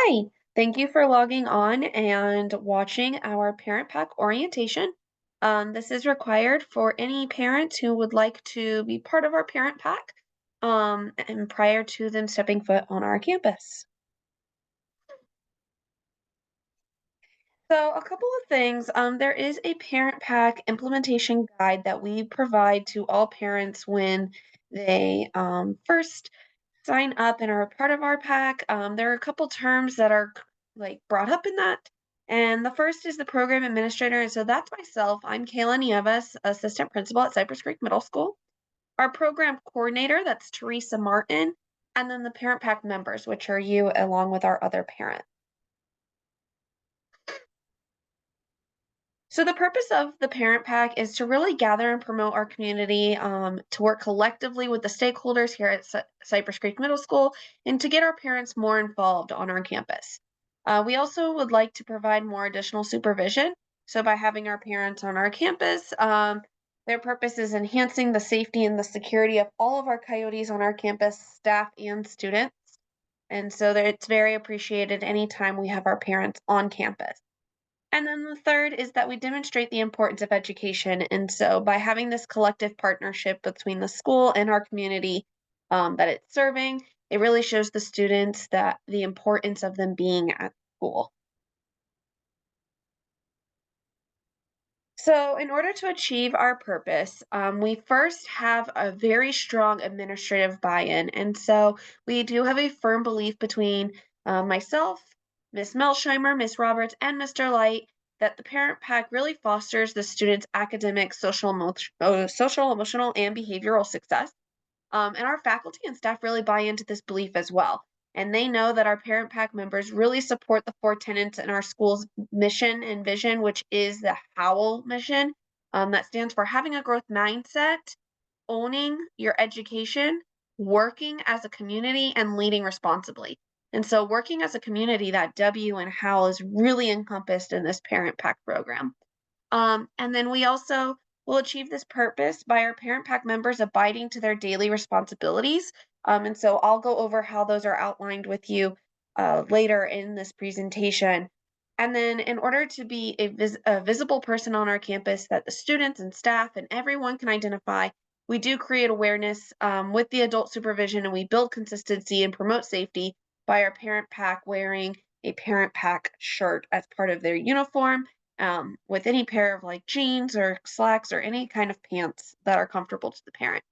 Hi, thank you for logging on and watching our Parent Pack orientation. This is required for any parents who would like to be part of our Parent Pack and prior to them stepping foot on our campus. So, a couple of things. There is a Parent Pack implementation guide that we provide to all parents when they first sign up and are a part of our pack. There are a couple terms that are like brought up in that. And the first is the program administrator. And so that's myself. I'm Kayla Nieves, assistant principal at Cypress Creek Middle School. Our program coordinator, that's Teresa Martin. And then the parent pack members, which are you along with our other parents. So the purpose of the parent pack is to really gather and promote our community, to work collectively with the stakeholders here at Cypress Creek Middle School, and to get our parents more involved on our campus. We also would like to provide more additional supervision. So by having our parents on our campus, their purpose is enhancing the safety and the security of all of our coyotes on our campus, staff and students. And so it's very appreciated anytime we have our parents on campus. And then the third is that we demonstrate the importance of education. And so by having this collective partnership between the school and our community that it's serving, it really shows the students that the importance of them being at school. So, in order to achieve our purpose, we first have a very strong administrative buy in. And so, we do have a firm belief between myself, Miss Melsheimer, Miss Roberts, and Mr. Light that the parent pack really fosters the students' academic, social, emotional, and behavioral success. And our faculty and staff really buy into this belief as well. And they know that our parent pack members really support the four tenets in our school's mission and vision, which is the HOWL mission. That stands for having a growth mindset, owning your education, working as a community, and leading responsibly. And so, working as a community, that W and HOWL is really encompassed in this parent pack program. And then we also will achieve this purpose by our parent pack members abiding to their daily responsibilities. And so I'll go over how those are outlined with you later in this presentation. And then, in order to be a visible person on our campus that the students and staff and everyone can identify, we do create awareness with the adult supervision and we build consistency and promote safety by our parent pack wearing a parent pack shirt as part of their uniform with any pair of like jeans or slacks or any kind of pants that are comfortable to the parent.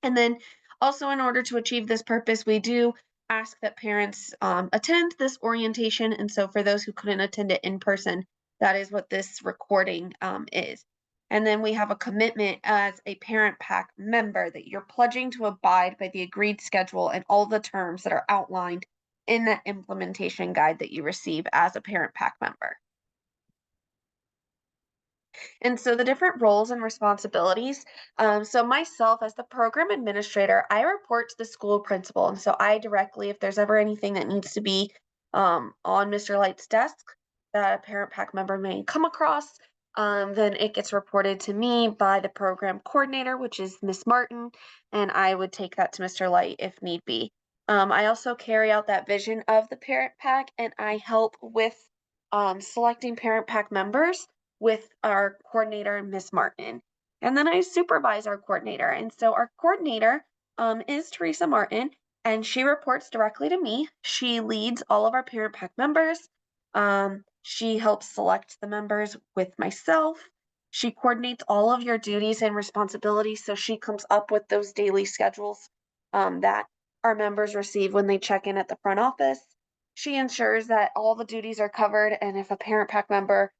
And then also, in order to achieve this purpose, we do ask that parents attend this orientation. And so, for those who couldn't attend it in person, that is what this recording is. And then we have a commitment as a parent pack member that you're pledging to abide by the agreed schedule and all the terms that are outlined in that implementation guide that you receive as a parent pack member. And so the different roles and responsibilities. So myself as the program administrator, I report to the school principal. And so I directly, if there's ever anything that needs to be on Mr. Light's desk that a parent pack member may come across, then it gets reported to me by the program coordinator, which is Miss Martin, and I would take that to Mr. Light if need be. I also carry out that vision of the parent pack, and I help with selecting parent pack members with our coordinator, Miss Martin. And then I supervise our coordinator. And so our coordinator is Teresa Martin, and she reports directly to me. She leads all of our parent pack members. She helps select the members with myself. She coordinates all of your duties and responsibilities. So she comes up with those daily schedules that our members receive when they check in at the front office. She ensures that all the duties are covered, and if a parent pack member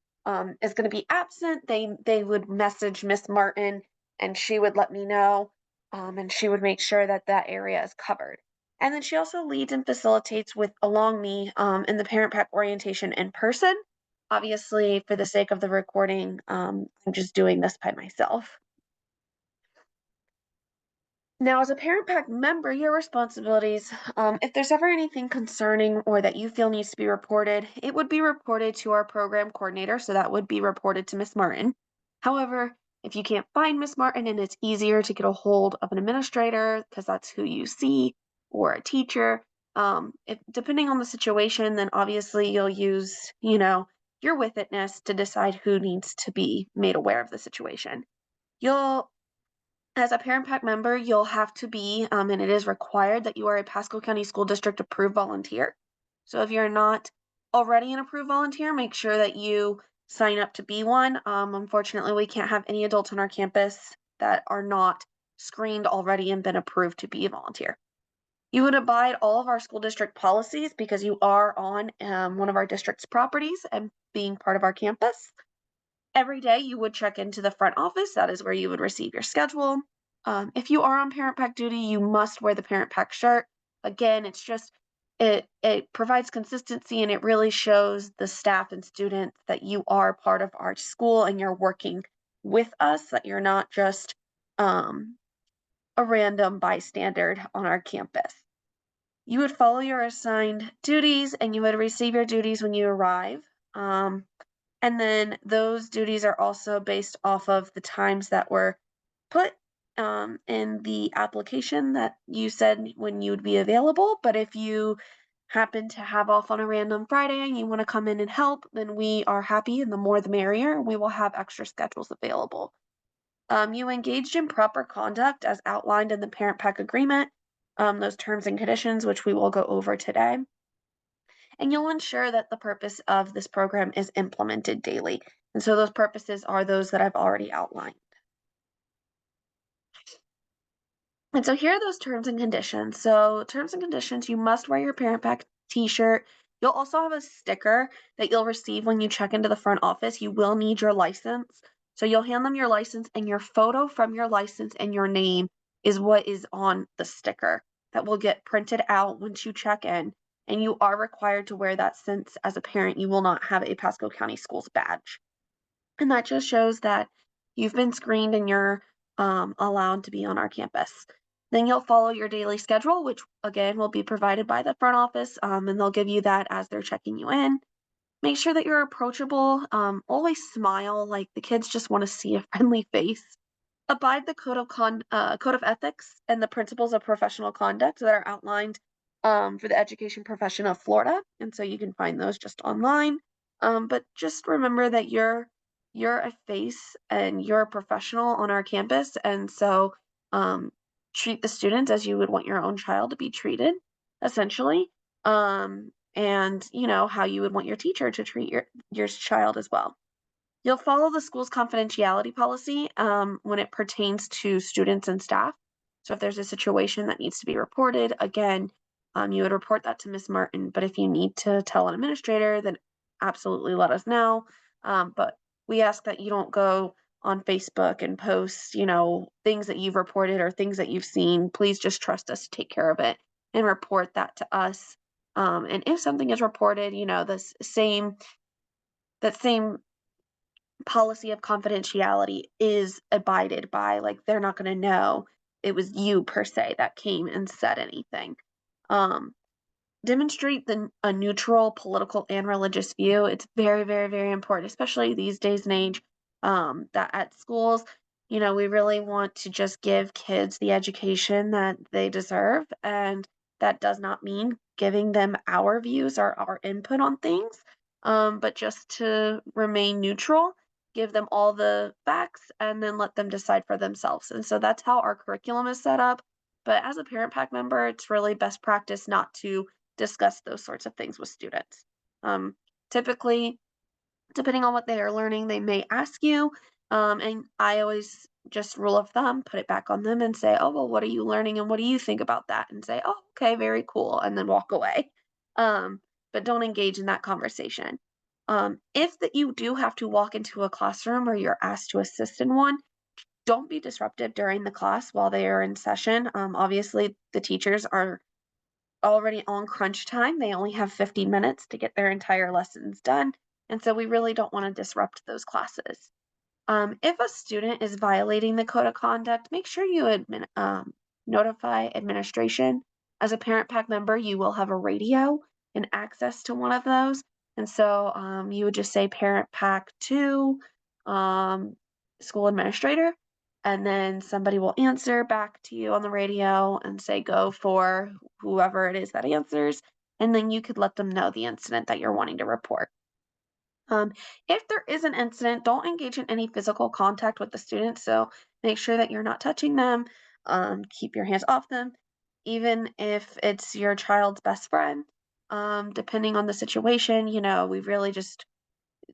is going to be absent, they would message Miss Martin, and she would let me know, and she would make sure that that area is covered. And then she also leads and facilitates with along me in the parent pack orientation in person. Obviously, for the sake of the recording, I'm just doing this by myself. Now, as a parent pack member, your responsibilities, if there's ever anything concerning or that you feel needs to be reported, it would be reported to our program coordinator, so that would be reported to Miss Martin. However, if you can't find Miss Martin and it's easier to get a hold of an administrator because that's who you see, or a teacher, If depending on the situation, then obviously you'll use, your with itness to decide who needs to be made aware of the situation. You'll As a parent pack member, you'll have to be, and it is required that you are a Pasco County School District approved volunteer. So if you're not already an approved volunteer, make sure that you sign up to be one. Unfortunately, we can't have any adults on our campus that are not screened already and been approved to be a volunteer. You would abide all of our school district policies because you are on one of our district's properties and being part of our campus. Every day you would check into the front office. That is where you would receive your schedule. If you are on parent pack duty, you must wear the parent pack shirt. Again, it provides consistency and it really shows the staff and students that you are part of our school and you're working with us, that you're not just um, a random bystander on our campus. You would follow your assigned duties and you would receive your duties when you arrive. Um, and then those duties are also based off of the times that were put in the application that you said when you would be available. But if you happen to have off on a random Friday and you want to come in and help, then we are happy, and the more the merrier. We will have extra schedules available. You engaged in proper conduct as outlined in the parent pack agreement, those terms and conditions, which we will go over today. And you'll ensure that the purpose of this program is implemented daily. And so those purposes are those that I've already outlined. And so here are those terms and conditions. So terms and conditions, you must wear your parent pack t-shirt. You'll also have a sticker that you'll receive when you check into the front office. You will need your license. So you'll hand them your license and your photo from your license and your name is what is on the sticker that will get printed out once you check in. And you are required to wear that since as a parent, you will not have a Pasco County Schools badge. And that just shows that you've been screened and you're allowed to be on our campus. Then you'll follow your daily schedule, which again will be provided by the front office, and they'll give you that as they're checking you in. Make sure that you're approachable. Always smile, like the kids just want to see a friendly face. Abide the code of ethics and the principles of professional conduct that are outlined for the education profession of Florida, and so you can find those just online. But just remember that you're a face and you're a professional on our campus, and so um, treat the students as you would want your own child to be treated, essentially, and how you would want your teacher to treat your child as well. You'll follow the school's confidentiality policy when it pertains to students and staff. So if there's a situation that needs to be reported, again, you would report that to Miss Martin. But if you need to tell an administrator, then absolutely let us know. But we ask that you don't go on Facebook and post, things that you've reported or things that you've seen. Please just trust us to take care of it and report that to us. And if something is reported, that same policy of confidentiality is abided by. Like, they're not going to know it was you per se that came and said anything. Um, Demonstrate a neutral political and religious view. It's very, very, very important, especially these days and age, that at schools, we really want to just give kids the education that they deserve. And that does not mean giving them our views or our input on things, but just to remain neutral, give them all the facts, and then let them decide for themselves. And so that's how our curriculum is set up. But as a parent pack member, it's really best practice not to discuss those sorts of things with students. Typically, depending on what they are learning, they may ask you, and I always just rule of thumb, put it back on them and say, oh, well, what are you learning and what do you think about that? And say, oh, okay, very cool, and then walk away. But don't engage in that conversation. If that you do have to walk into a classroom or you're asked to assist in one, don't be disruptive during the class while they are in session. Obviously, the teachers are already on crunch time. They only have 50 minutes to get their entire lessons done. And so we really don't want to disrupt those classes. If a student is violating the code of conduct, make sure you notify administration. As a parent pack member, you will have a radio and access to one of those. And so you would just say parent pack to school administrator, and then somebody will answer back to you on the radio and say, "Go for whoever it is that answers," and then you could let them know the incident that you're wanting to report. Um, if there is an incident, don't engage in any physical contact with the students. So make sure that you're not touching them. Keep your hands off them, even if it's your child's best friend. Depending on the situation, we really just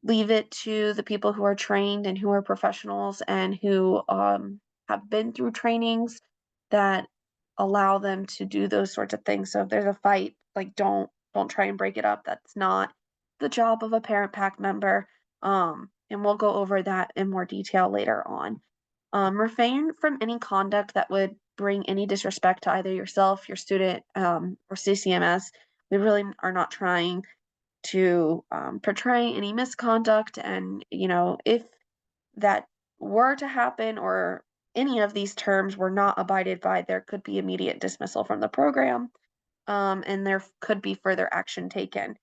leave it to the people who are trained and who are professionals and who have been through trainings that allow them to do those sorts of things. So if there's a fight, like don't try and break it up. That's not the job of a parent pack member. And we'll go over that in more detail later on. Refrain from any conduct that would bring any disrespect to either yourself, your student, or CCMS. We really are not trying to portray any misconduct. And, if that were to happen or any of these terms were not abided by, there could be immediate dismissal from the program, and there could be further action taken,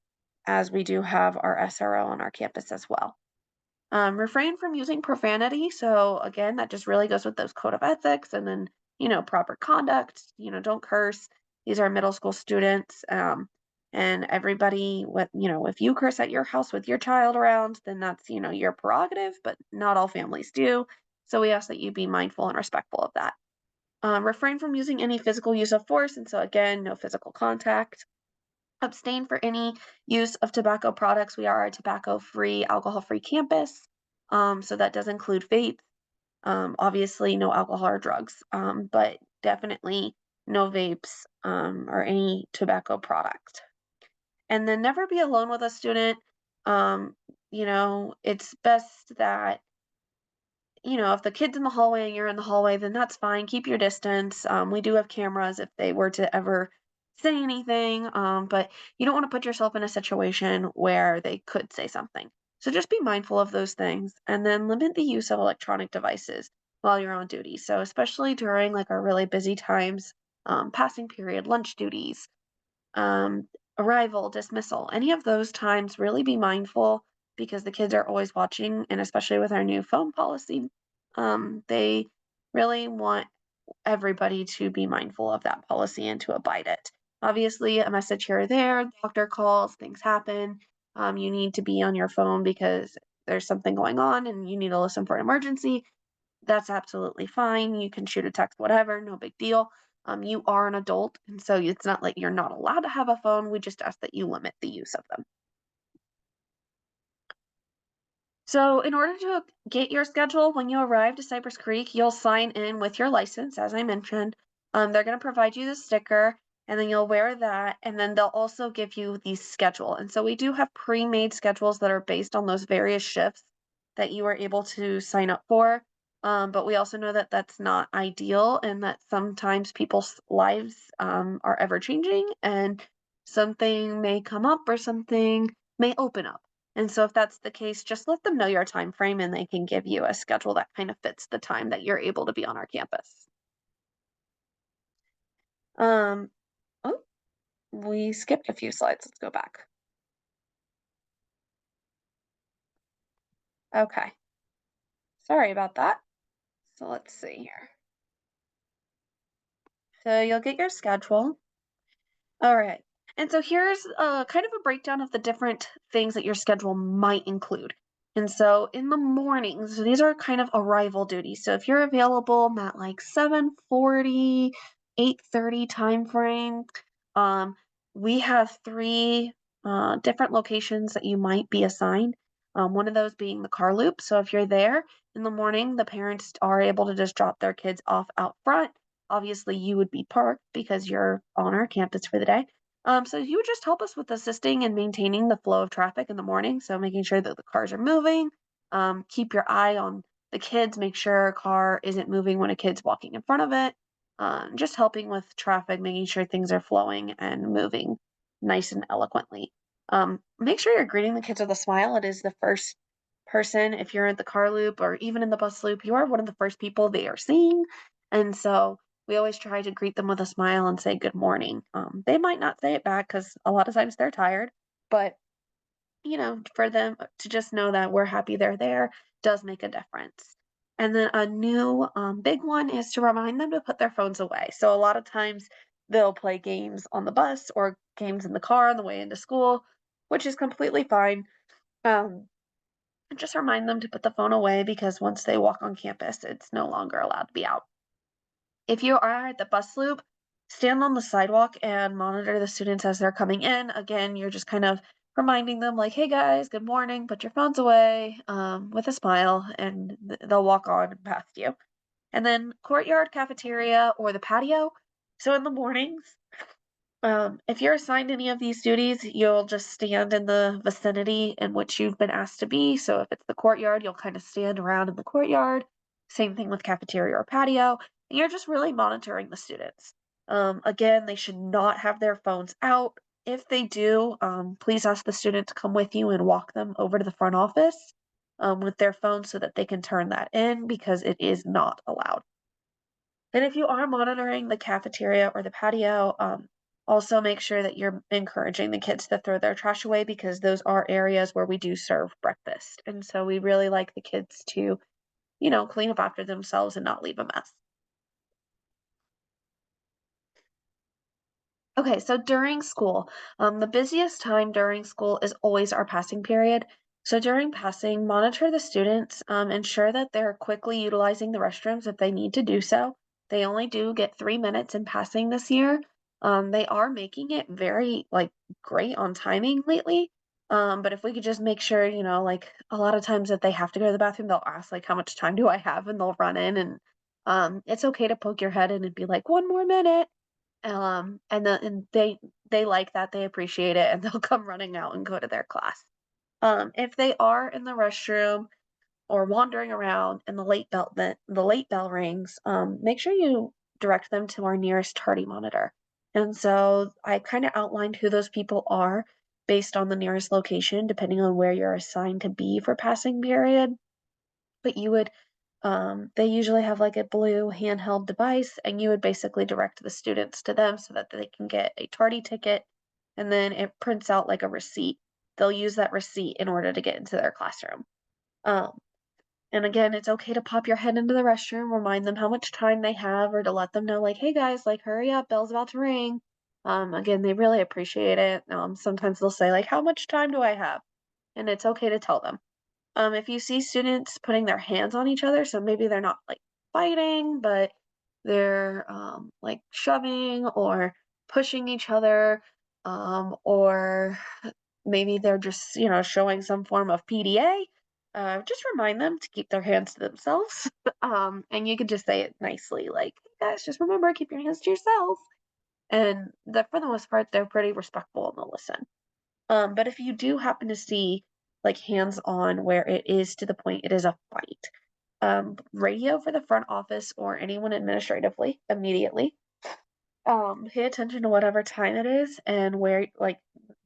as we do have our SRO on our campus as well. Refrain from using profanity. So again, that just really goes with those code of ethics and then, proper conduct, don't curse. These are middle school students. And everybody if you curse at your house with your child around, then that's, your prerogative, but not all families do. So we ask that you be mindful and respectful of that. Refrain from using any physical use of force. And so again, no physical contact. Abstain for any use of tobacco products. We are a tobacco-free, alcohol-free campus, so that does include vape. Obviously, no alcohol or drugs, but definitely no vapes or any tobacco product. And then never be alone with a student. It's best that if the kid's in the hallway and you're in the hallway, then that's fine. Keep your distance. We do have cameras if they were to ever say anything, but you don't want to put yourself in a situation where they could say something. So just be mindful of those things and then limit the use of electronic devices while you're on duty. So especially during like our really busy times, passing period, lunch duties, um, arrival, dismissal, any of those times, really be mindful because the kids are always watching, and especially with our new phone policy, they really want everybody to be mindful of that policy and to abide it. Obviously, a message here or there, doctor calls, things happen. You need to be on your phone because there's something going on and you need to listen for an emergency. That's absolutely fine. You can shoot a text, whatever, no big deal. You are an adult, and so it's not like you're not allowed to have a phone. We just ask that you limit the use of them. So, in order to get your schedule when you arrive to Cypress Creek, you'll sign in with your license, as I mentioned. They're going to provide you the sticker, and then you'll wear that, and then they'll also give you the schedule. And so, we do have pre made schedules that are based on those various shifts that you are able to sign up for. But we also know that that's not ideal, and that sometimes people's lives are ever changing, and something may come up or something may open up. And so if that's the case, just let them know your time frame and they can give you a schedule that kind of fits the time that you're able to be on our campus. Um, oh, we skipped a few slides. Let's go back. Okay. Sorry about that. So let's see here. So you'll get your schedule. All right. And so here's kind of a breakdown of the different things that your schedule might include. And so in the mornings, so these are kind of arrival duties. So if you're available at like 7:40, 8:30 time frame, um, we have three different locations that you might be assigned. One of those being the car loop. So if you're there in the morning, the parents are able to just drop their kids off out front. Obviously, you would be parked because you're on our campus for the day. So you would just help us with assisting and maintaining the flow of traffic in the morning. So making sure that the cars are moving. Keep your eye on the kids. Make sure a car isn't moving when a kid's walking in front of it. Just helping with traffic, making sure things are flowing and moving nice and eloquently. Make sure you're greeting the kids with a smile. It is the first person, if you're at the car loop or even in the bus loop, you are one of the first people they are seeing. And so we always try to greet them with a smile and say good morning. They might not say it back because a lot of times they're tired, but for them to just know that we're happy they're there does make a difference. And then a new big one is to remind them to put their phones away. So a lot of times they'll play games on the bus or games in the car on the way into school, which is completely fine. Um, just remind them to put the phone away because once they walk on campus, it's no longer allowed to be out. If you are at the bus loop, stand on the sidewalk and monitor the students as they're coming in. Again, you're just kind of reminding them, like, hey guys, good morning, put your phones away with a smile, and they'll walk on past you. And then courtyard, cafeteria, or the patio. So in the mornings, if you're assigned any of these duties, you'll just stand in the vicinity in which you've been asked to be. So if it's the courtyard, you'll kind of stand around in the courtyard. Same thing with cafeteria or patio. And you're just really monitoring the students. Again, they should not have their phones out. If they do, please ask the student to come with you and walk them over to the front office with their phone so that they can turn that in because it is not allowed. And if you are monitoring the cafeteria or the patio, also make sure that you're encouraging the kids to throw their trash away because those are areas where we do serve breakfast. And so we really like the kids to, clean up after themselves and not leave a mess. Okay, so during school, the busiest time during school is always our passing period. So during passing, monitor the students, ensure that they're quickly utilizing the restrooms if they need to do so. They only do get 3 minutes in passing this year. They are making it very great on timing lately. But if we could just make sure, like a lot of times if they have to go to the bathroom, they'll ask like, how much time do I have? And they'll run in and it's okay to poke your head in and be like, 1 more minute and they like that, they appreciate it, and they'll come running out and go to their class. If they are in the restroom or wandering around and the late bell rings, make sure you direct them to our nearest tardy monitor. And so I kind of outlined who those people are based on the nearest location, depending on where you're assigned to be for passing period. But they usually have like a blue handheld device, and you would basically direct the students to them so that they can get a tardy ticket, and then it prints out like a receipt. They'll use that receipt in order to get into their classroom. Um, and again, it's okay to pop your head into the restroom, remind them how much time they have, or to let them know, like, hey guys, like, hurry up, bell's about to ring. Again, they really appreciate it. Sometimes they'll say, like, how much time do I have? And it's okay to tell them. If you see students putting their hands on each other, so maybe they're not like fighting, but they're like shoving or pushing each other, or maybe they're just, showing some form of PDA, just remind them to keep their hands to themselves. And you could just say it nicely, like, hey guys, just remember, keep your hands to yourself. And for the most part, they're pretty respectful and they'll listen. But if you do happen to see like hands-on where it is to the point it is a fight, radio for the front office or anyone administratively immediately. Pay attention to whatever time it is and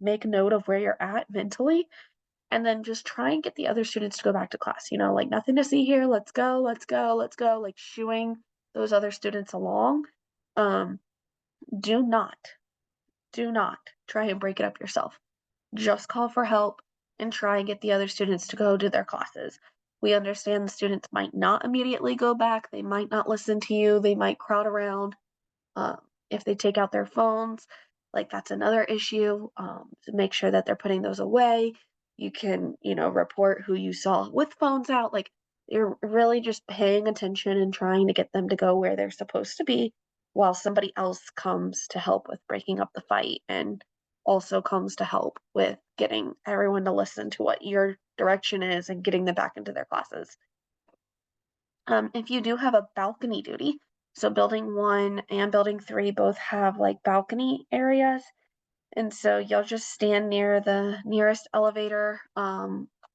make note of where you're at mentally, and then just try and get the other students to go back to class. Like nothing to see here. Let's go, let's go, let's go. Like shooing those other students along. Um, do not, do not try and break it up yourself. Just call for help and try and get the other students to go to their classes. We understand the students might not immediately go back. They might not listen to you. They might crowd around. Um, if they take out their phones, like that's another issue. To make sure that they're putting those away. You can, report who you saw with phones out. Like you're really just paying attention and trying to get them to go where they're supposed to be while somebody else comes to help with breaking up the fight and also comes to help with getting everyone to listen to what your direction is and getting them back into their classes. If you do have a balcony duty, so building 1 and building 3 both have like balcony areas, and so you'll just stand near the nearest elevator,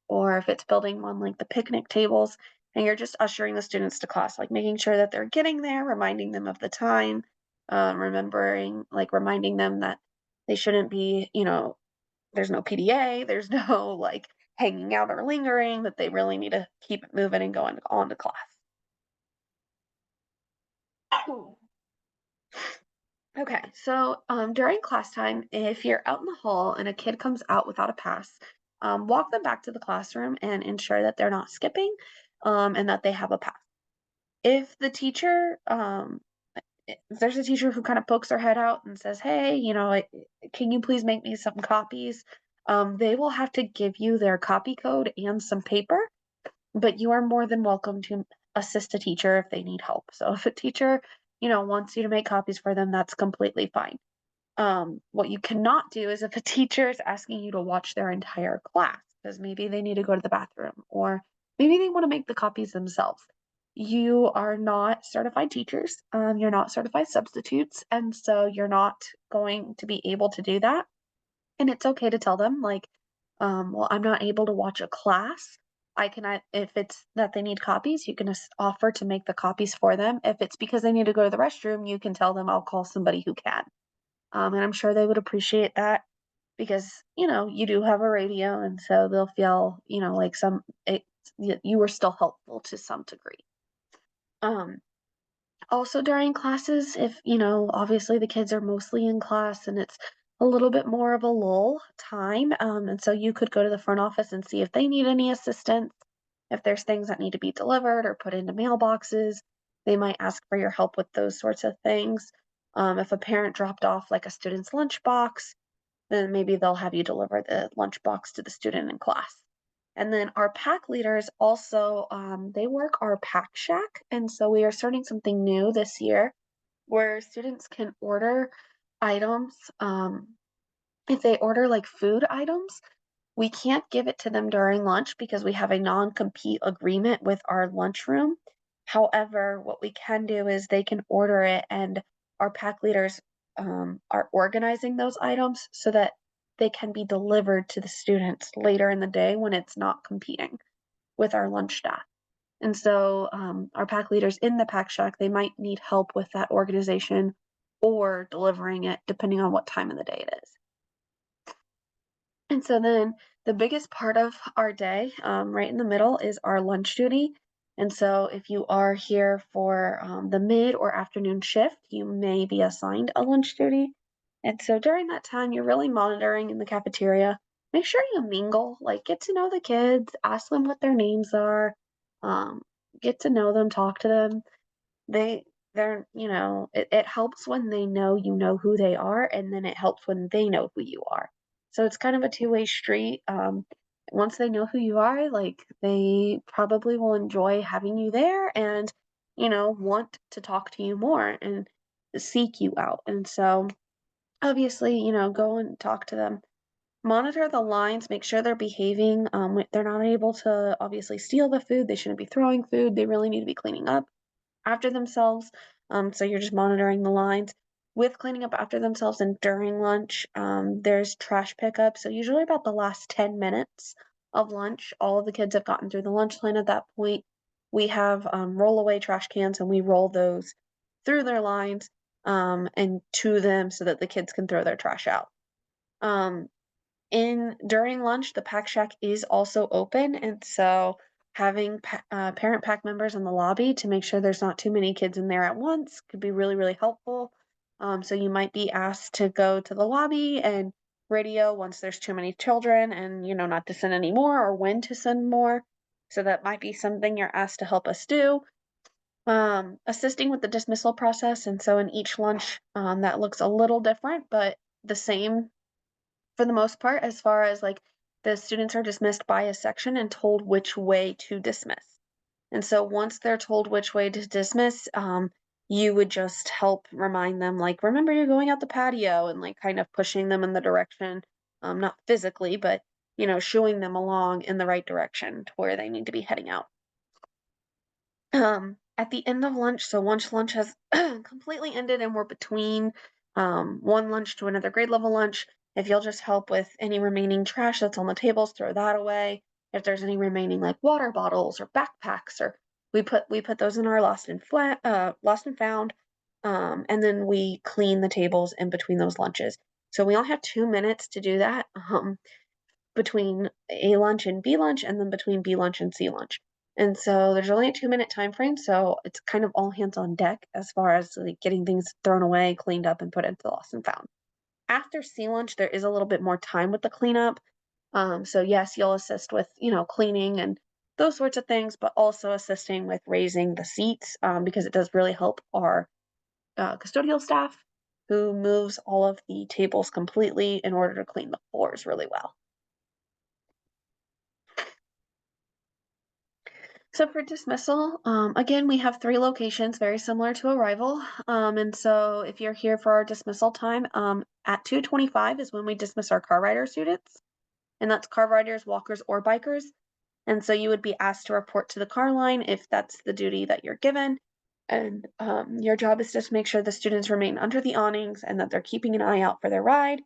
or if it's building 1, like the picnic tables, and you're just ushering the students to class, like making sure that they're getting there, reminding them of the time, reminding them that they shouldn't be, there's no PDA, there's no like hanging out or lingering, that they really need to keep it moving and going on to class. Okay, so during class time, if you're out in the hall and a kid comes out without a pass, walk them back to the classroom and ensure that they're not skipping and that they have a pass. if the teacher, if there's a teacher who kind of pokes their head out and says, "Hey, can you please make me some copies?" They will have to give you their copy code and some paper, but you are more than welcome to assist a teacher if they need help. So if a teacher, wants you to make copies for them, that's completely fine. What you cannot do is if a teacher is asking you to watch their entire class because maybe they need to go to the bathroom or maybe they want to make the copies themselves. You are not certified teachers. You're not certified substitutes, and so you're not going to be able to do that. And it's okay to tell them, like, well, I'm not able to watch a class. If it's that they need copies, you can offer to make the copies for them. If it's because they need to go to the restroom, you can tell them I'll call somebody who can. And I'm sure they would appreciate that because, you do have a radio, and so they'll feel, like you were still helpful to some degree. Um, Also during classes, if, obviously the kids are mostly in class and it's a little bit more of a lull time, and so you could go to the front office and see if they need any assistance, if there's things that need to be delivered or put into mailboxes. They might ask for your help with those sorts of things. If a parent dropped off like a student's lunchbox, then maybe they'll have you deliver the lunchbox to the student in class. And then our pack leaders also, they work our pack shack. And so we are starting something new this year where students can order items. If they order like food items, we can't give it to them during lunch because we have a non-compete agreement with our lunchroom. However, what we can do is they can order it, and our pack leaders are organizing those items so that they can be delivered to the students later in the day when it's not competing with our lunch staff. And so our pack leaders in the pack shack, they might need help with that organization or delivering it, depending on what time of the day it is. And so then the biggest part of our day, right in the middle, is our lunch duty. And so if you are here for the mid or afternoon shift, you may be assigned a lunch duty. And so during that time, you're really monitoring in the cafeteria. Make sure you mingle, like get to know the kids, ask them what their names are, um, get to know them, talk to them. They it helps when they know you know who they are, and then it helps when they know who you are. So it's kind of a two-way street. Once they know who you are, like they probably will enjoy having you there and, want to talk to you more and seek you out. And so obviously, go and talk to them. Monitor the lines, make sure they're behaving. They're not able to obviously steal the food. They shouldn't be throwing food. They really need to be cleaning up after themselves. So you're just monitoring the lines. With cleaning up after themselves and during lunch, there's trash pickup. So usually about the last 10 minutes of lunch, all of the kids have gotten through the lunch line at that point. We have roll away trash cans and we roll those through their lines and to them so that the kids can throw their trash out. Um, in during lunch, the pack shack is also open, and so having parent pack members in the lobby to make sure there's not too many kids in there at once could be really, really helpful. So you might be asked to go to the lobby and radio once there's too many children and, not to send any more or when to send more. So that might be something you're asked to help us do. Assisting with the dismissal process, and so in each lunch, that looks a little different, but the same for the most part, as far as like the students are dismissed by a section and told which way to dismiss. And so once they're told which way to dismiss, you would just help remind them, like, remember you're going out the patio and like kind of pushing them in the direction, not physically, but shooing them along in the right direction to where they need to be heading out. At the end of lunch, so once lunch has completely ended and we're between one lunch to another grade level lunch, if you'll just help with any remaining trash that's on the tables, throw that away. If there's any remaining like water bottles or backpacks, or we put those in our lost and found, and then we clean the tables in between those lunches. So we only have 2 minutes to do that. Between A lunch and B lunch, and then between B lunch and C lunch. And so there's only a 2-minute time frame, so it's kind of all hands on deck as far as like getting things thrown away, cleaned up, and put into the lost and found. After C lunch, there is a little bit more time with the cleanup. So yes, you'll assist with, cleaning and those sorts of things, but also assisting with raising the seats because it does really help our custodial staff who moves all of the tables completely in order to clean the floors really well. So for dismissal, again, we have 3 locations, very similar to arrival. And so if you're here for our dismissal time, at 2:25 is when we dismiss our car rider students, and that's car riders, walkers, or bikers. And so you would be asked to report to the car line if that's the duty that you're given. And your job is just to make sure the students remain under the awnings and that they're keeping an eye out for their ride.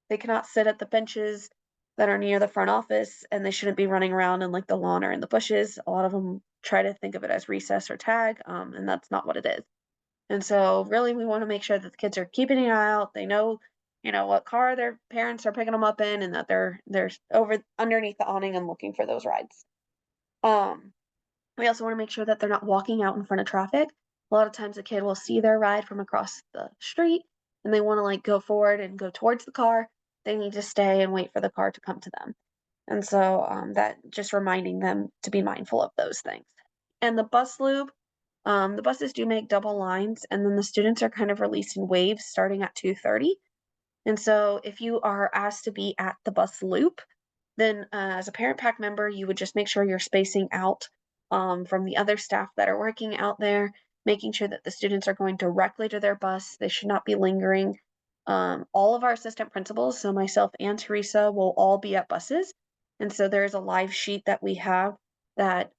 They cannot sit at the benches that are near the front office, and they shouldn't be running around in like the lawn or in the bushes. A lot of them try to think of it as recess or tag, and that's not what it is. And so, really, we want to make sure that the kids are keeping an eye out. They know, what car their parents are picking them up in, and that they're over underneath the awning and looking for those rides. Um, we also want to make sure that they're not walking out in front of traffic. A lot of times a kid will see their ride from across the street and they want to like go forward and go towards the car. They need to stay and wait for the car to come to them. And so that just reminding them to be mindful of those things. And the bus loop, the buses do make double lines, and then the students are kind of released in waves starting at 2:30. And so if you are asked to be at the bus loop, then as a parent pack member, you would just make sure you're spacing out from the other staff that are working out there, making sure that the students are going directly to their bus. They should not be lingering. All of our assistant principals, so myself and Teresa, will all be at buses. And so there's a live sheet that we have that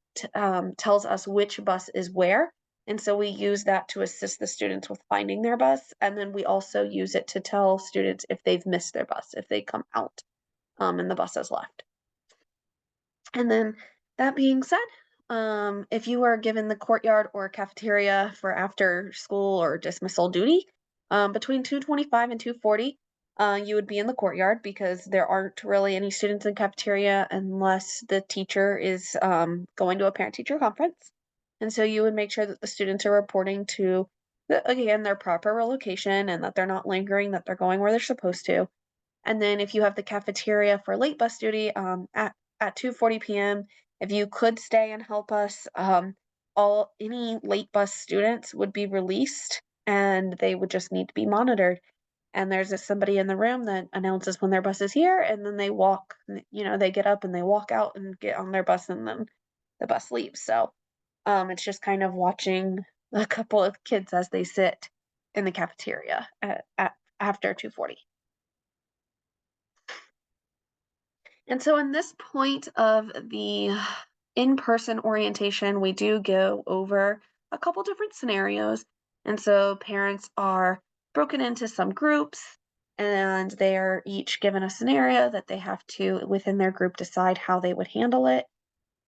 tells us which bus is where. And so we use that to assist the students with finding their bus. And then we also use it to tell students if they've missed their bus, if they come out and the bus has left. And then that being said, if you are given the courtyard or cafeteria for after school or dismissal duty, between 2:25 and 2:40, you would be in the courtyard because there aren't really any students in cafeteria unless the teacher is going to a parent-teacher conference. And so you would make sure that the students are reporting to, again, their proper location and that they're not lingering, that they're going where they're supposed to. And then if you have the cafeteria for late bus duty, at 2:40 PM, if you could stay and help us, all any late bus students would be released and they would just need to be monitored. And there's somebody in the room that announces when their bus is here, and then they walk, they get up and they walk out and get on their bus, and then the bus leaves. So it's just kind of watching a couple of kids as they sit in the cafeteria at after 2:40. And so in this point of the in-person orientation, we do go over a couple different scenarios. And so parents are broken into some groups and they are each given a scenario that they have to, within their group, decide how they would handle it.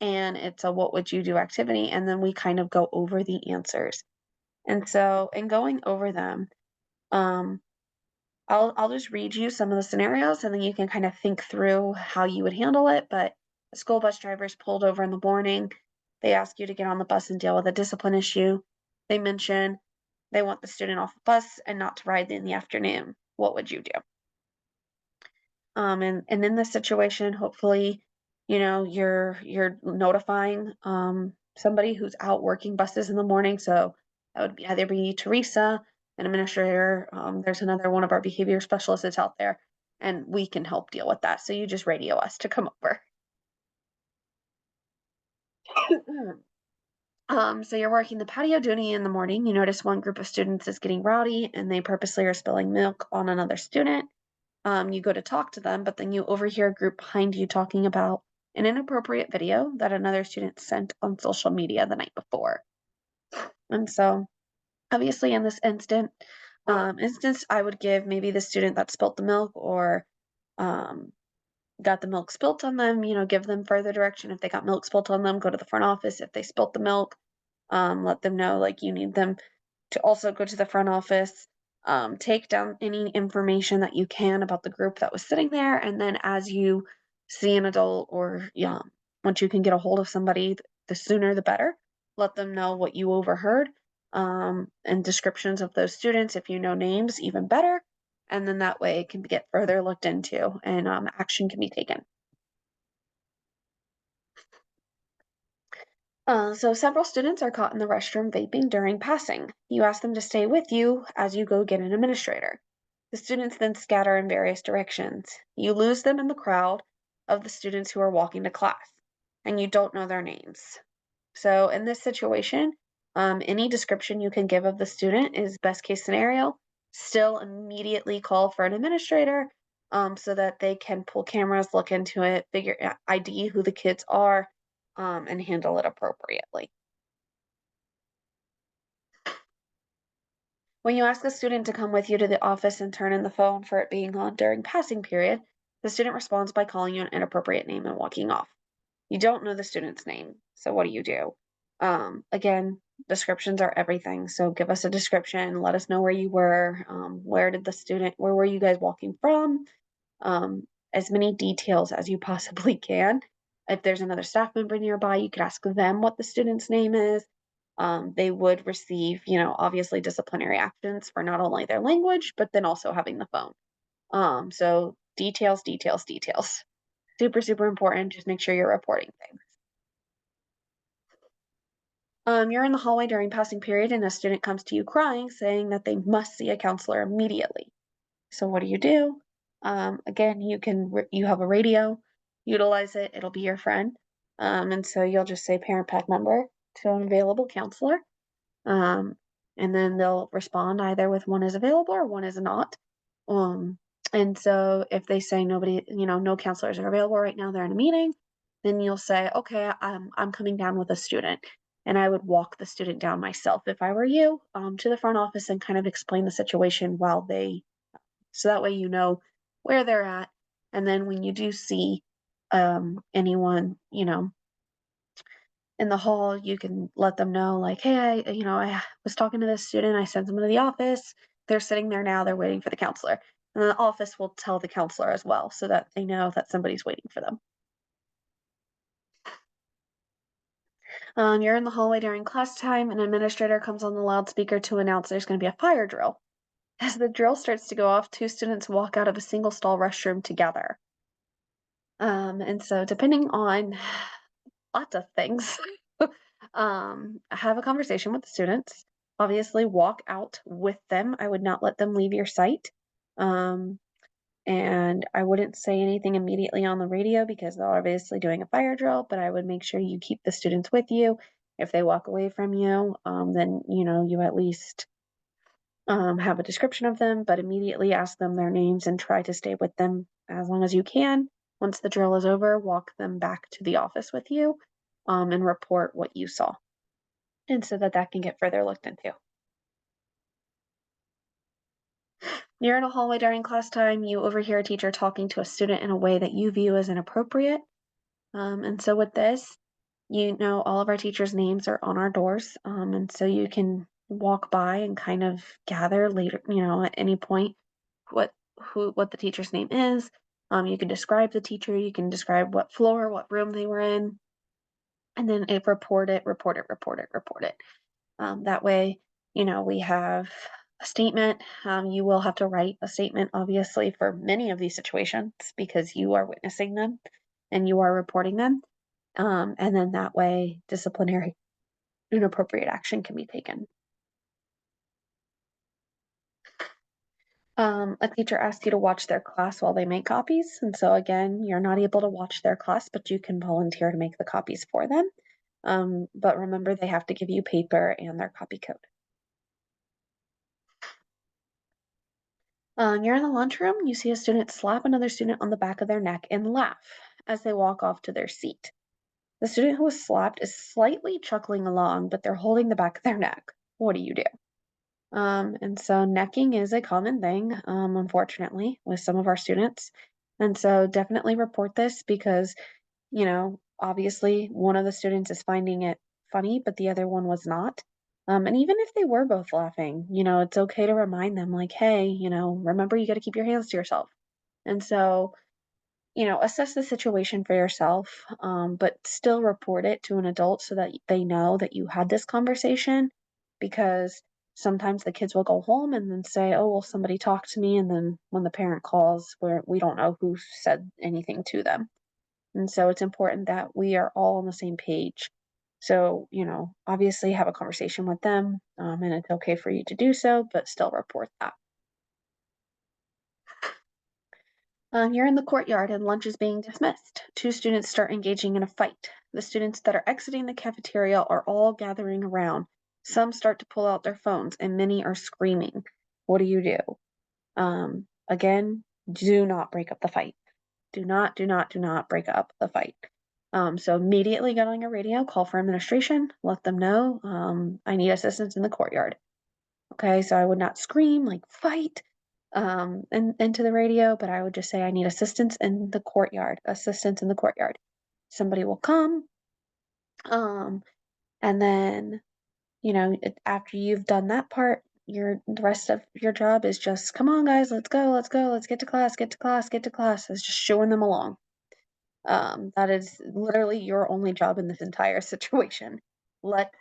And it's a what would you do activity. And then we kind of go over the answers. And so in going over them, um, I'll just read you some of the scenarios, and then you can kind of think through how you would handle it. But a school bus driver is pulled over in the morning. They ask you to get on the bus and deal with a discipline issue. They mention they want the student off the bus and not to ride in the afternoon. What would you do? And in this situation, hopefully, you're notifying somebody who's out working buses in the morning. So that would either be Teresa, an administrator. There's another one of our behavior specialists that's out there, and we can help deal with that. So you just radio us to come over. So you're working the patio duty in the morning. You notice one group of students is getting rowdy and they purposely are spilling milk on another student. You go to talk to them, but then you overhear a group behind you talking about an inappropriate video that another student sent on social media the night before. And so, obviously, in this instance, I would give maybe the student that spilt the milk or um, got the milk spilt on them, give them further direction. If they got milk spilt on them, go to the front office. If they spilt the milk, let them know like you need them to also go to the front office, take down any information that you can about the group that was sitting there, and then as you see an adult or once you can get a hold of somebody, the sooner the better. Let them know what you overheard, and descriptions of those students. If you know names, even better. And then that way it can get further looked into and action can be taken. So several students are caught in the restroom vaping during passing. You ask them to stay with you as you go get an administrator. The students then scatter in various directions. You lose them in the crowd of the students who are walking to class, and you don't know their names. So in this situation, any description you can give of the student is best case scenario. Still immediately call for an administrator so that they can pull cameras, look into it, figure ID who the kids are, and handle it appropriately. When you ask a student to come with you to the office and turn in the phone for it being on during passing period, the student responds by calling you an inappropriate name and walking off. You don't know the student's name, so what do you do? Again, descriptions are everything. So give us a description, let us know where you were, where were you guys walking from? As many details as you possibly can. If there's another staff member nearby, you could ask them what the student's name is. They would receive, obviously disciplinary actions for not only their language, but then also having the phone. So details, details, details. Super, super important. Just make sure you're reporting things. You're in the hallway during passing period, and a student comes to you crying, saying that they must see a counselor immediately. So what do you do? Again, you have a radio, utilize it. It'll be your friend, and so you'll just say parent pack member to an available counselor, um, and then they'll respond either with one is available or one is not. Um, and so if they say nobody, no counselors are available right now, they're in a meeting, then you'll say, okay, I'm coming down with a student. And I would walk the student down myself if I were you, to the front office and kind of explain the situation so that way you know where they're at. And then when you do see anyone, in the hall, you can let them know, like, hey, I was talking to this student, I sent them to the office. They're sitting there now, they're waiting for the counselor. And the office will tell the counselor as well so that they know that somebody's waiting for them. You're in the hallway during class time, an administrator comes on the loudspeaker to announce there's going to be a fire drill. As the drill starts to go off, two students walk out of a single stall restroom together. And so depending on lots of things, have a conversation with the students. Obviously, walk out with them. I would not let them leave your sight. Um, and I wouldn't say anything immediately on the radio because they're obviously doing a fire drill, but I would make sure you keep the students with you. If they walk away from you, then you at least have a description of them, but immediately ask them their names and try to stay with them as long as you can. Once the drill is over, walk them back to the office with you, and report what you saw. And so that can get further looked into. You're in a hallway during class time, you overhear a teacher talking to a student in a way that you view as inappropriate. And so with this, all of our teachers' names are on our doors. And so you can walk by and kind of gather later, at any point what what the teacher's name is. You can describe the teacher, you can describe what floor, what room they were in, and then report it, report it, report it, report it. That way, we have a statement. You will have to write a statement, obviously, for many of these situations because you are witnessing them and you are reporting them. And then that way, disciplinary inappropriate action can be taken. A teacher asks you to watch their class while they make copies. And so, again, you're not able to watch their class, but you can volunteer to make the copies for them. But remember, they have to give you paper and their copy code. You're in the lunchroom, you see a student slap another student on the back of their neck and laugh as they walk off to their seat. The student who was slapped is slightly chuckling along, but they're holding the back of their neck. What do you do? And so necking is a common thing, unfortunately, with some of our students. And so definitely report this because, obviously one of the students is finding it funny, but the other one was not. And even if they were both laughing, it's okay to remind them, like, hey, remember you got to keep your hands to yourself. And so, assess the situation for yourself, but still report it to an adult so that they know that you had this conversation because sometimes the kids will go home and then say, oh, well, somebody talked to me. And then when the parent calls, we don't know who said anything to them. And so it's important that we are all on the same page So, obviously have a conversation with them, and it's okay for you to do so, but still report that. You're in the courtyard and lunch is being dismissed. Two students start engaging in a fight. The students that are exiting the cafeteria are all gathering around. Some start to pull out their phones, and many are screaming. What do you do? Again, do not break up the fight. Do not break up the fight. So immediately get on your radio, call for administration, let them know, I need assistance in the courtyard. Okay, so I would not scream like fight into the radio, but I would just say I need assistance in the courtyard. Assistance in the courtyard. Somebody will come, um, and then after you've done that part, the rest of your job is just come on, guys, let's go, let's get to class, get to class, get to class. It's just showing them along. That is literally your only job in this entire situation. Let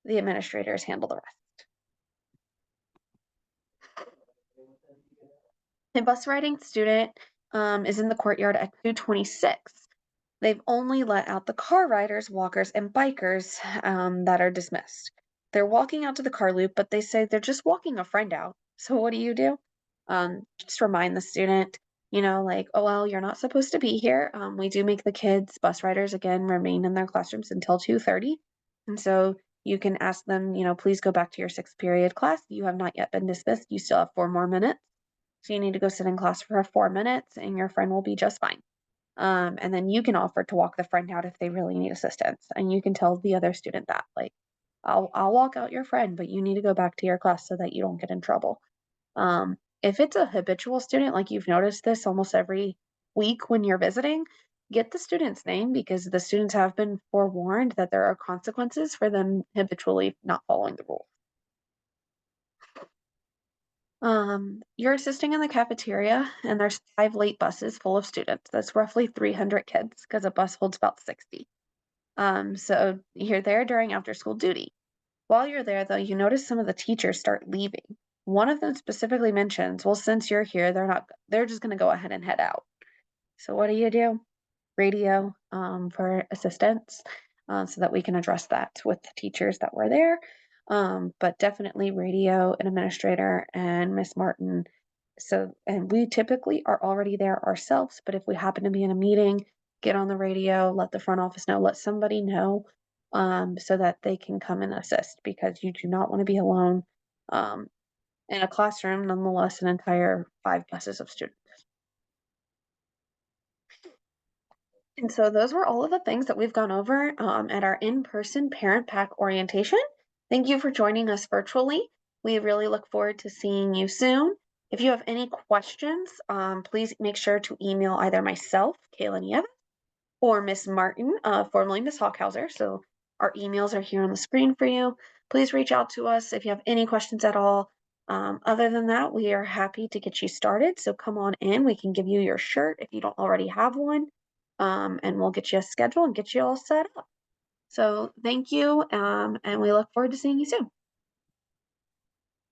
the administrators handle the rest. A bus riding student is in the courtyard at 2:26. They've only let out the car riders, walkers, and bikers that are dismissed. They're walking out to the car loop, but they say they're just walking a friend out. So what do? Just remind the student, like, oh, well, you're not supposed to be here. We do make the kids, bus riders, again, remain in their classrooms until 2:30. And so you can ask them, please go back to your sixth period class. You have not yet been dismissed. You still have 4 more minutes. So you need to go sit in class for 4 minutes and your friend will be just fine. And then you can offer to walk the friend out if they really need assistance. And you can tell the other student that, like, I'll walk out your friend, but you need to go back to your class so that you don't get in trouble. If it's a habitual student, like you've noticed this almost every week when you're visiting, get the student's name because the students have been forewarned that there are consequences for them habitually not following the rules. You're assisting in the cafeteria, and there's 5 late buses full of students. That's roughly 300 kids because a bus holds about 60. So you're there during after school duty. While you're there, though, you notice some of the teachers start leaving. One of them specifically mentions, well, since you're here, they're just going to go ahead and head out. So what do? Radio for assistance so that we can address that with the teachers that were there. But definitely radio and administrator and Miss Martin. So, and we typically are already there ourselves, but if we happen to be in a meeting, get on the radio, let the front office know, let somebody know so that they can come and assist because you do not want to be alone um, in a classroom, nonetheless, an entire 5 buses of students. And so those were all of the things that we've gone over at our in-person parent pack orientation. Thank you for joining us virtually. We really look forward to seeing you soon. If you have any questions, please make sure to email either myself, Kayla Nieves, or Miss Martin, formerly Miss Hawkhauser. So our emails are here on the screen for you. Please reach out to us if you have any questions at all. Other than that, we are happy to get you started. So come on in. We can give you your shirt if you don't already have one, and we'll get you a schedule and get you all set up. So thank you, and we look forward to seeing you soon.